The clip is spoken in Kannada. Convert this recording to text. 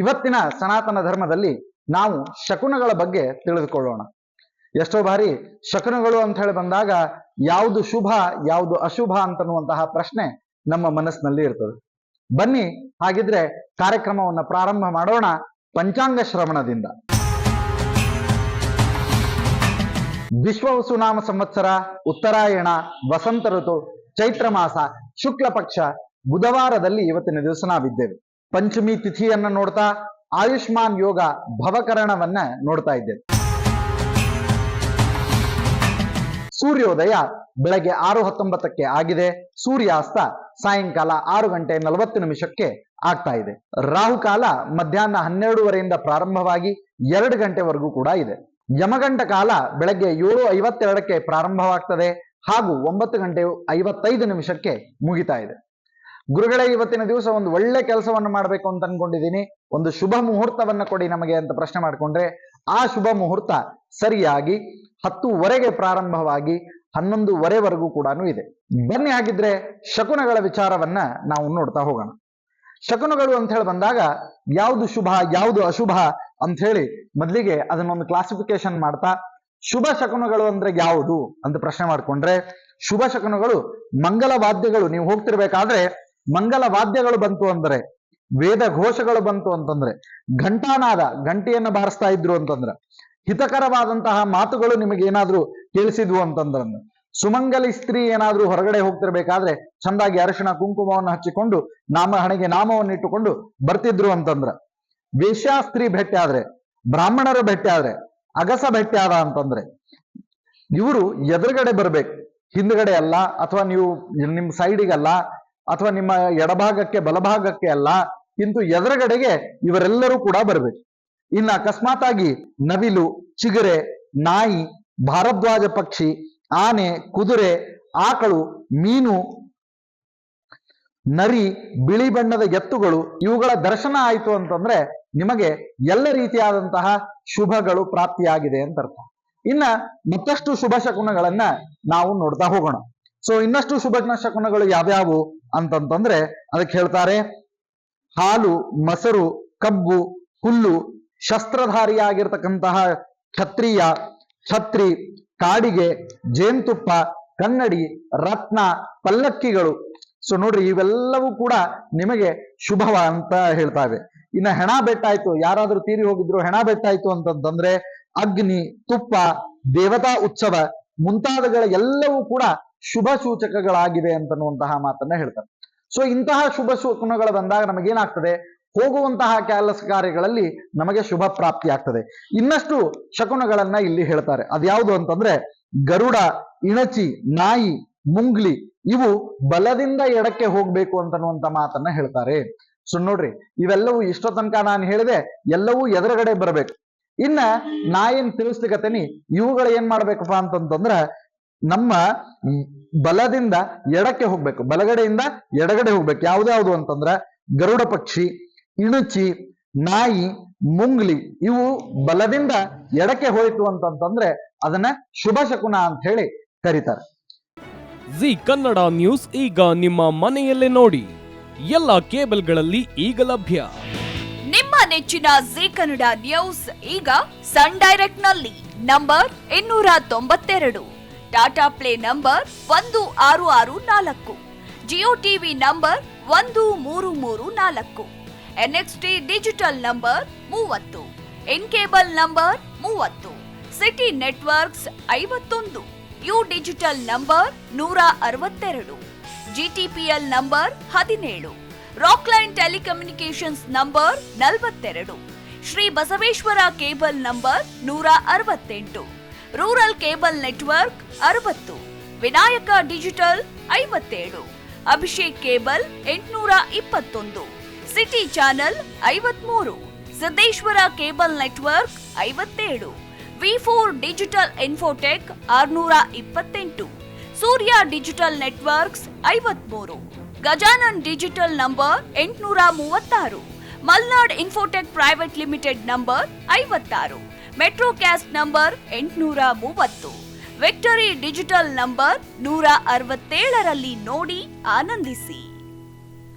ಇವತ್ತಿನ ಸನಾತನ ಧರ್ಮದಲ್ಲಿ ನಾವು ಶಕುನಗಳ ಬಗ್ಗೆ ತಿಳಿದುಕೊಳ್ಳೋಣ. ಎಷ್ಟೋ ಬಾರಿ ಶಕುನಗಳು ಅಂತ ಹೇಳಿ ಬಂದಾಗ ಯಾವುದು ಶುಭ ಯಾವುದು ಅಶುಭ ಅಂತನ್ನುವಂತಹ ಪ್ರಶ್ನೆ ನಮ್ಮ ಮನಸ್ಸಿನಲ್ಲಿ ಇರ್ತದೆ. ಬನ್ನಿ ಹಾಗಿದ್ರೆ ಕಾರ್ಯಕ್ರಮವನ್ನು ಪ್ರಾರಂಭ ಮಾಡೋಣ ಪಂಚಾಂಗ ಶ್ರವಣದಿಂದ. ವಿಶ್ವವಸುನಾಮ ಸಂವತ್ಸರ, ಉತ್ತರಾಯಣ, ವಸಂತ ಋತು, ಚೈತ್ರ ಮಾಸ, ಶುಕ್ಲ ಪಕ್ಷ, ಬುಧವಾರದಲ್ಲಿ ಇವತ್ತಿನ ದಿವಸ ನಾವಿದ್ದೇವೆ. ಪಂಚಮಿ ತಿಥಿಯನ್ನ ನೋಡ್ತಾ ಆಯುಷ್ಮಾನ್ ಯೋಗ ಭವಕರಣವನ್ನ ನೋಡ್ತಾ ಇದ್ದೇವೆ. ಸೂರ್ಯೋದಯ ಬೆಳಗ್ಗೆ 6:19 ಆಗಿದೆ. ಸೂರ್ಯಾಸ್ತ ಸಾಯಂಕಾಲ 6:40 ಆಗ್ತಾ ಇದೆ. ರಾಹುಕಾಲ ಮಧ್ಯಾಹ್ನ 12:30 ಪ್ರಾರಂಭವಾಗಿ 2 ಗಂಟೆವರೆಗೂ ಕೂಡ ಇದೆ. ಯಮಗಂಟ ಕಾಲ ಬೆಳಗ್ಗೆ 7:52 ಪ್ರಾರಂಭವಾಗ್ತದೆ ಹಾಗೂ 9:55 ಮುಗಿತಾ ಇದೆ. ಗುರುಗಳೇ, ಇವತ್ತಿನ ದಿವಸ ಒಂದು ಒಳ್ಳೆ ಕೆಲಸವನ್ನು ಮಾಡಬೇಕು ಅಂತ ಅನ್ಕೊಂಡಿದ್ದೀನಿ, ಒಂದು ಶುಭ ಮುಹೂರ್ತವನ್ನ ಕೊಡಿ ನಮಗೆ ಅಂತ ಪ್ರಶ್ನೆ ಮಾಡಿಕೊಂಡ್ರೆ ಆ ಶುಭ ಮುಹೂರ್ತ ಸರಿಯಾಗಿ 10:00 ಪ್ರಾರಂಭವಾಗಿ 11:00 ಕೂಡ ಇದೆ. ಬನ್ನಿ ಹಾಗಿದ್ರೆ ಶಕುನಗಳ ವಿಚಾರವನ್ನ ನಾವು ನೋಡ್ತಾ ಹೋಗೋಣ. ಶಕುನಗಳು ಅಂತ ಹೇಳಿ ಬಂದಾಗ ಯಾವುದು ಶುಭ ಯಾವುದು ಅಶುಭ ಅಂತ ಹೇಳಿ ಮೊದಲಿಗೆ ಅದನ್ನೊಂದು ಕ್ಲಾಸಿಫಿಕೇಶನ್ ಮಾಡ್ತಾ, ಶುಭ ಶಕುನಗಳು ಅಂದ್ರೆ ಯಾವುದು ಅಂತ ಪ್ರಶ್ನೆ ಮಾಡ್ಕೊಂಡ್ರೆ, ಶುಭ ಶಕುನಗಳು ಮಂಗಲ ವಾದ್ಯಗಳು. ನೀವು ಹೋಗ್ತಿರ್ಬೇಕಾದ್ರೆ ಮಂಗಲ ವಾದ್ಯಗಳು ಬಂತು ಅಂದ್ರೆ, ವೇದ ಘೋಷಗಳು ಬಂತು ಅಂತಂದ್ರೆ, ಘಂಟಾನಾದ ಗಂಟೆಯನ್ನು ಬಾರಿಸ್ತಾ ಇದ್ರು ಅಂತಂದ್ರೆ, ಹಿತಕರವಾದಂತಹ ಮಾತುಗಳು ನಿಮಗೆ ಏನಾದ್ರೂ ಕೇಳಿಸಿದ್ವು ಅಂತಂದ್ರೆ, ಸುಮಂಗಲಿ ಸ್ತ್ರೀ ಏನಾದ್ರೂ ಹೊರಗಡೆ ಹೋಗ್ತಿರ್ಬೇಕಾದ್ರೆ ಚಂದಾಗಿ ಅರಿಶಿಣ ಕುಂಕುಮವನ್ನು ಹಚ್ಚಿಕೊಂಡು ಹಣೆಗೆ ನಾಮವನ್ನು ಇಟ್ಟುಕೊಂಡು ಬರ್ತಿದ್ರು ಅಂತಂದ್ರ, ವೇಶ್ಯಾಸ್ತ್ರೀ ಭೇಟಿ ಆದ್ರೆ, ಬ್ರಾಹ್ಮಣರ ಭೇಟಿ ಆದ್ರೆ, ಅಗಸ ಭೇಟಿ ಆದ ಅಂತಂದ್ರೆ ಇವರು ಎದುರುಗಡೆ ಬರ್ಬೇಕು, ಹಿಂದ್ಗಡೆ ಅಲ್ಲ, ಅಥವಾ ನೀವು ನಿಮ್ಮ ಸೈಡಿಗಲ್ಲ, ಅಥವಾ ನಿಮ್ಮ ಎಡಭಾಗಕ್ಕೆ ಬಲಭಾಗಕ್ಕೆ ಅಲ್ಲ, কিন্তু ಎದುರುಗಡೆಗೆ ಇವರೆಲ್ಲರೂ ಕೂಡ ಬರ್ಬೇಕು. ಇನ್ನು ಅಕಸ್ಮಾತ್ ಆಗಿ ನವಿಲು, ಚಿಗರೆ, ನಾಯಿ, ಭಾರದ್ವಾಜ ಪಕ್ಷಿ, ಆನೆ, ಕುದುರೆ, ಆಕಳು, ಮೀನು, ನರಿ, ಬಿಳಿ ಬಣ್ಣದ ಎತ್ತುಗಳು ಇವುಗಳ ದರ್ಶನ ಆಯಿತು ಅಂತಂದ್ರೆ ನಿಮಗೆ ಎಲ್ಲ ರೀತಿಯಾದಂತಹ ಶುಭಗಳು ಪ್ರಾಪ್ತಿಯಾಗಿದೆ ಅಂತ ಅರ್ಥ. ಇನ್ನ ಮತ್ತಷ್ಟು ಶುಭ ಶಕುನಗಳನ್ನ ನಾವು ನೋಡ್ತಾ ಹೋಗೋಣ. ಸೊ ಇನ್ನಷ್ಟು ಶುಭ ಶಕುನಗಳು ಯಾವ್ಯಾವು ಅಂತಂತಂದ್ರೆ ಅದಕ್ಕೆ ಹೇಳ್ತಾರೆ, ಹಾಲು, ಮೊಸರು, ಕಬ್ಬು, ಹುಲ್ಲು, ಶಸ್ತ್ರಧಾರಿಯಾಗಿರ್ತಕ್ಕಂತಹ ಕ್ಷತ್ರಿಯ, ಛತ್ರಿ, ಕಾಡಿಗೆ, ಜೇನುತುಪ್ಪ, ಕನ್ನಡಿ, ರತ್ನ, ಪಲ್ಲಕ್ಕಿಗಳು. ಸೊ ನೋಡ್ರಿ, ಇವೆಲ್ಲವೂ ಕೂಡ ನಿಮಗೆ ಶುಭವ ಅಂತ ಹೇಳ್ತಾವೆ. ಇನ್ನ ಹೆಣ ಬೆಟ್ಟಾಯ್ತು, ಯಾರಾದ್ರೂ ತೀರಿ ಹೋಗಿದ್ರು ಹೆಣ ಬೆಟ್ಟಾಯ್ತು ಅಂತಂದ್ರೆ ಅಗ್ನಿ, ತುಪ್ಪ, ದೇವತಾ ಉತ್ಸವ ಮುಂತಾದಗಳ ಎಲ್ಲವೂ ಕೂಡ ಶುಭ ಸೂಚಕಗಳಾಗಿವೆ ಅಂತನ್ನುವಂತಹ ಮಾತನ್ನ ಹೇಳ್ತಾರೆ. ಸೊ ಇಂತಹ ಶುಭ ಶಕುನಗಳು ಬಂದಾಗ ನಮಗೇನಾಗ್ತದೆ, ಹೋಗುವಂತಹ ಕೆಲಸ ಕಾರ್ಯಗಳಲ್ಲಿ ನಮಗೆ ಶುಭ ಪ್ರಾಪ್ತಿ ಆಗ್ತದೆ. ಇನ್ನಷ್ಟು ಶಕುನಗಳನ್ನ ಇಲ್ಲಿ ಹೇಳ್ತಾರೆ. ಅದ್ಯಾವುದು ಅಂತಂದ್ರೆ ಗರುಡ, ಇಣಚಿ, ನಾಯಿ, ಮುಂಗ್ಲಿ ಇವು ಬಲದಿಂದ ಎಡಕ್ಕೆ ಹೋಗ್ಬೇಕು ಅಂತನ್ನುವಂತ ಮಾತನ್ನ ಹೇಳ್ತಾರೆ. ಸೊ ನೋಡ್ರಿ, ಇವೆಲ್ಲವೂ ಇಷ್ಟೋ ತನಕ ನಾನು ಹೇಳಿದೆ ಎಲ್ಲವೂ ಎದುರುಗಡೆ ಬರ್ಬೇಕು. ಇನ್ನ ನಾ ಏನ್ ತಿಳಿಸ್ಲಿಕತ್ತೇನಿ, ಇವುಗಳು ಏನ್ ಮಾಡ್ಬೇಕಪ್ಪ ಅಂತಂತಂದ್ರ ನಮ್ಮ ಬಲದಿಂದ ಎಡಕ್ಕೆ ಹೋಗ್ಬೇಕು, ಬಲಗಡೆಯಿಂದ ಎಡಗಡೆ ಹೋಗ್ಬೇಕು. ಯಾವ್ದ್ಯಾವ್ದು ಅಂತಂದ್ರ ಗರುಡ ಪಕ್ಷಿ, ಇಣುಚಿ, ನಾಯಿ, ಮುಂಗ್ಲಿ ಇವು ಬಲದಿಂದ ಎಡಕ್ಕೆ ಹೋಯ್ತು ಅಂತಂತಂದ್ರೆ ಅದನ್ನ ಶುಭ ಶಕುನ ಅಂತ ಹೇಳಿ ಕರೀತಾರೆ. ಜಿ ಕನ್ನಡ ನ್ಯೂಸ್ ಈಗ ನಿಮ್ಮ ಮನೆಯಲ್ಲೇ ನೋಡಿ, ಎಲ್ಲ ಕೇಬಲ್ಗಳಲ್ಲಿ ಈಗ ಲಭ್ಯ. ನಿಮ್ಮ ನೆಚ್ಚಿನ ಜಿ ಕನ್ನಡ ನ್ಯೂಸ್ ಈಗ ಸನ್ ಡೈರೆಕ್ಟ್ ನಲ್ಲಿ number 292, Tata play number 1664, Jio TV number 1334, NXT digital number 30, in cable number 30, city networks 51, U digital number 162, GTPL number 17, Rockline telecommunications number 42, Shri Basaveshwara cable number 168, rural cable network 60, Vinayaka digital 57, Abhishek cable 821, city channel 53, Siddeshwara cable network 57, V4 digital Infotech 628, Surya digital networks 53, Gajanan digital number 836, Malnad Infotech Private Limited number 56, Metrocast number 830, Victory digital number 167ರಲ್ಲಿ ನೋಡಿ ಆನಂದಿಸಿ.